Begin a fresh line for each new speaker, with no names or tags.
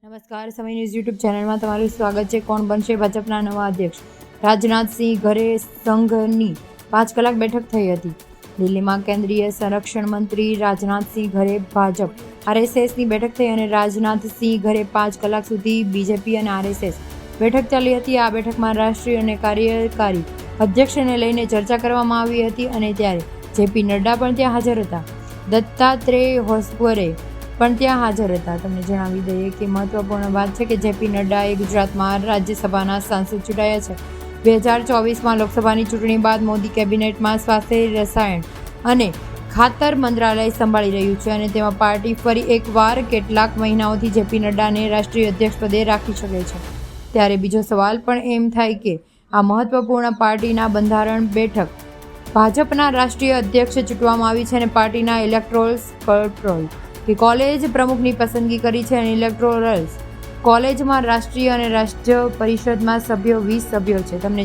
નમસ્કાર, સમય news YouTube ચેનલમાં તમારું સ્વાગત છે. કોણ બનશે ભાજપના નવા અધ્યક્ષ? રાજનાથસિંહ ઘરે સંઘની 5 કલાક બેઠક થઈ હતી. દિલ્હીમાં કેન્દ્રીય સંરક્ષણ મંત્રી રાજનાથસિંહ ઘરે ભાજપ RSSની બેઠક થઈ અને રાજનાથસિંહ ઘરે 5 કલાક સુધી બીજેપી અને RSS બેઠક ચાલી હતી. આ બેઠકમાં રાષ્ટ્રીય અને કાર્યકારી અધ્યક્ષને લઈને ચર્ચા કરવામાં આવી હતી અને ત્યારે જેપી નડ્ડા પણ ત્યાં હાજર હતા. દત્તાત્રેય હોસબોરે પણ ત્યાં હાજર હતા. તમને જણાવી દઈએ કે મહત્વપૂર્ણ વાત છે કે જેપી નડ્ડાએ ગુજરાતમાં રાજ્યસભાના સાંસદ ચૂંટાયા છે. 2024માં લોકસભાની ચૂંટણી બાદ મોદી કેબિનેટમાં સ્વાસ્થ્ય, રસાયણ અને ખાતર મંત્રાલય સંભાળી રહ્યું છે અને તેમાં પાર્ટી ફરી એકવાર કેટલાક મહિનાઓથી જેપી નડ્ડાને રાષ્ટ્રીય અધ્યક્ષ પદે રાખી શકે છે. ત્યારે બીજો સવાલ પણ એમ થાય કે આ મહત્વપૂર્ણ પાર્ટીના બંધારણ બેઠક ભાજપના રાષ્ટ્રીય અધ્યક્ષ ચૂંટવામાં આવી છે અને પાર્ટીના ઇલેક્ટોરલ્સ કે કોલેજ પ્રમુખની પસંદગી કરી છે અને ઇલેક્ટોરલ્સ કોલેજમાં રાષ્ટ્રીય અને રાજ્ય પરિષદમાં સભ્યો 20 સભ્યો છે. તમને